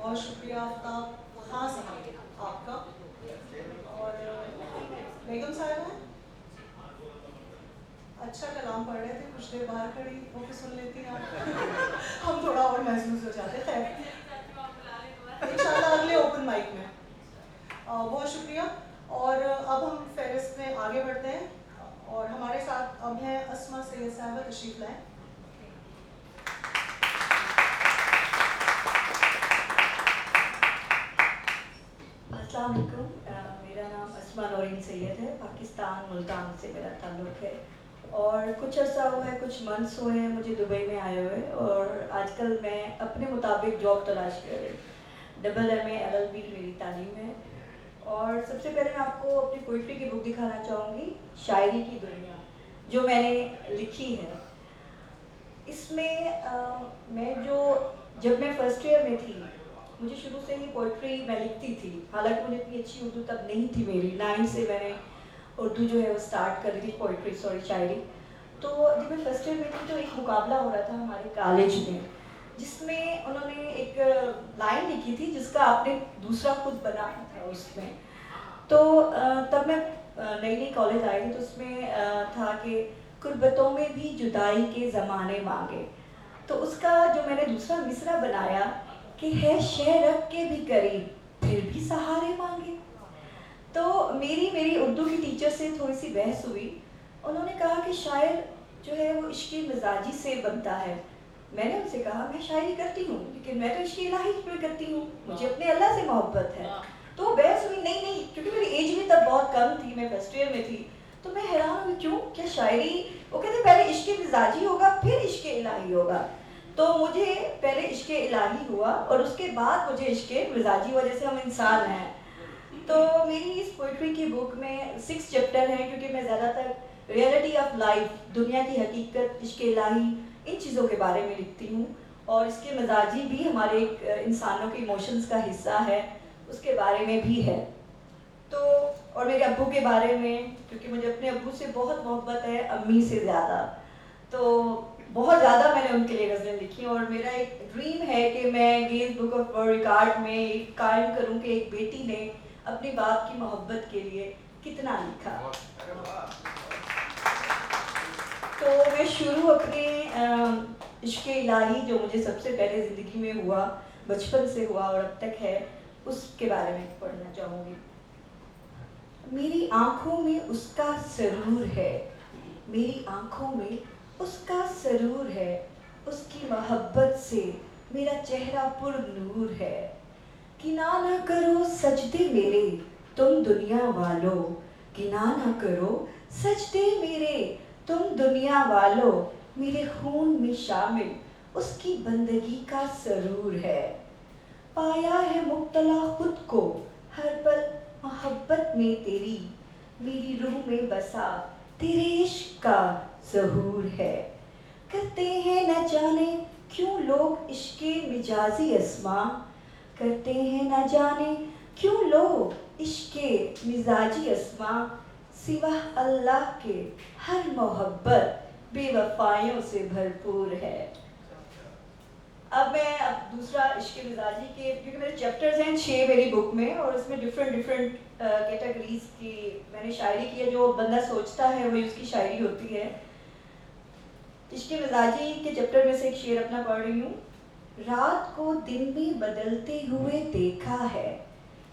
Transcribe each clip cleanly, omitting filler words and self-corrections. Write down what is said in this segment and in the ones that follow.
بہت شکریہ آفتاب، کہاں سے ہیں آپ کا؟ اور بیگم صاحب ہیں؟ اچھا کلام پڑھ رہے تھے، کچھ دیر باہر کھڑی ہو کے سن لیتی ہیں آپ؟ ہم تھوڑا اور محسوس ہو جاتے. خیر انشاءاللہ اگلے اوپن مائک میں. بہت شکریہ. اور اب ہم فہرست میں آگے بڑھتے ہیں اور ہمارے ساتھ اب ہیں اسما سید صاحبہ، تشریف لائیں. السلام علیکم. میرا نام اسما نورین سید ہے. پاکستان ملتان سے میرا تعلق ہے اور کچھ عرصہ ہوا ہے، کچھ منتھس ہوئے ہیں مجھے دبئی میں آئے ہوئے، اور آج کل میں اپنے مطابق جاب تلاش کر رہی ہوں. MA LLB میری تعلیم ہے. اور سب سے پہلے میں آپ کو اپنی پوئٹری کی بک دکھانا چاہوں گی، شاعری کی دنیا، جو میں نے لکھی ہے. اس میں میں جب میں فرسٹ ایئر میں تھی، مجھے شروع سے ہی پوئٹری میں لکھتی تھی. حالانکہ مجھے اتنی اچھی اردو تب نہیں تھی میری. 9 سے میں نے اردو جو ہے وہ اسٹارٹ کر رہی تھی، شاعری. تو جب میں فرسٹ ایئر میں تھی تو ایک مقابلہ ہو رہا تھا ہمارے کالج میں، جس میں انہوں نے ایک لائن لکھی تھی جس کا آپ نے دوسرا خود بنایا تھا اس میں. تو تب میں نئی نئی کالج آئی تھی، تو اس میں تھا کہ قربتوں میں بھی جدائی کے زمانے مانگے. تو اس کا جو میں نے دوسرا مصرع بنایا کہ ہے شہ رکھ کے بھی قریب پھر بھی سہارے مانگے. تو میری اردو کی ٹیچر سے تھوڑی سی بحث ہوئی. انہوں نے کہا کہ شاعر جو ہے وہ عشق مزاجی سے بنتا ہے. میں نے ان سے کہا میں شاعری کرتی ہوں لیکن میں تو عشق الہی پہ کرتی ہوں، مجھے اپنے اللہ سے محبت ہے. تو بحث ہوئی نہیں کیونکہ میری ایج بھی تب بہت کم تھی، میں فرسٹ ایئر میں تھی. تو میں حیران ہوئی کیوں، کیا شاعری، وہ کہتے پہلے عشق مزاجی ہوگا پھر عشق الہی ہوگا. تو مجھے پہلے عشق الہی ہوا اور اس کے بعد مجھے عشق مزاجی ہوا، جیسے ہم انسان ہیں. تو میری اس پوئٹری کی بک میں 6 چیپٹر ہیں، کیونکہ میں زیادہ تر ریئلٹی آف لائف، دنیا کی حقیقت، عشق الہی، ان چیزوں کے بارے میں لکھتی ہوں. اور اس کے مزاجی بھی ہمارے انسانوں کے ایموشنز کا حصہ ہے، اس کے بارے میں بھی ہے. تو اور میرے ابو کے بارے میں، کیونکہ مجھے اپنے ابو سے بہت محبت ہے، امی سے زیادہ. تو بہت زیادہ میں نے ان کے لیے غزلیں لکھی، اور میرا ایک ڈریم ہے کہ میں gains book of world record میں قائم کروں کہ ایک بیٹی نے اپنے باپ کی محبت کے لیے کتنا لکھا. تو میں شروع اپنے عشق الہی جو مجھے سب سے پہلے زندگی میں ہوا، بچپن سے ہوا اور اب تک ہے، اس کے بارے میں پڑھنا چاہوں گی. میری آنکھوں میں اس کا سرور ہے، میری آنکھوں میں اس کا سرور ہے، اس کی محبت سے میرا چہرہ پر نور ہے. گناہ نہ کرو سجدے میرے تم دنیا والو، گناہ نہ کرو سجدے میرے تم دنیا والو، میرے خون میں شامل اس کی بندگی کا سرور ہے. پایا ہے مبتلا خود کو ہر پل محبت میں تیری، میری روح میں بسا تیرے عشق کا ظہور ہے. کرتے ہیں نہ جانے کیوں لوگ عشق مجازی اسما، کرتے ہیں نہ جانے کیوں لوگ عشق مزاجی اسما، سوا اللہ کے ہر محبت بے وفائیوں سے بھرپور ہے. اب میں دوسرا عشق مزاجی کے، کیونکہ میرے چیپٹرز ہیں 6 میری بک میں، اور اس میں ڈفرینٹ کیٹیگریز کی میں نے شاعری کی ہے. جو بندہ سوچتا ہے وہی اس کی شاعری ہوتی ہے. عشق مزاجی کے چیپٹر میں سے ایک شعر اپنا پڑھ رہی ہوں. رات کو دن میں بدلتے ہوئے دیکھا ہے،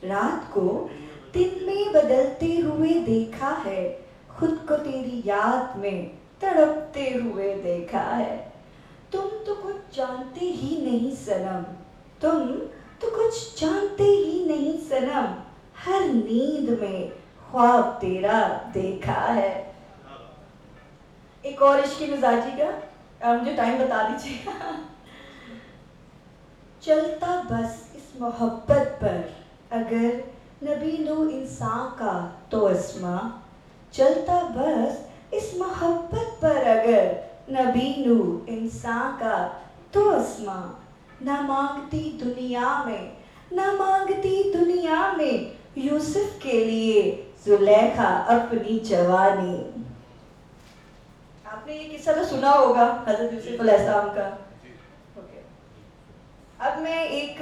رات کو دن میں بدلتے ہوئے دیکھا ہے، خود کو تیری یاد میں تڑپتے ہوئے دیکھا ہے. تم تو کچھ جانتے ہی نہیں صنم، تم تو کچھ جانتے ہی نہیں صنم، ہر نیند میں خواب تیرا دیکھا ہے. ایک اور عشق مزاجی کا، مجھے ٹائم بتا دیجیے. چلتا بس اس محبت پر اگر نبی نو انسان کا تو اسما، چلتا بس اس محبت پر اگر نبی نو انسان کا تو اسما، نہ مانگتی دنیا میں، نہ مانگتی دنیا میں یوسف کے لیے زلیخا اپنی جوانی. آپ نے یہ قصہ تو سنا ہوگا حضرت یوسف علیہ السلام کا. اب میں ایک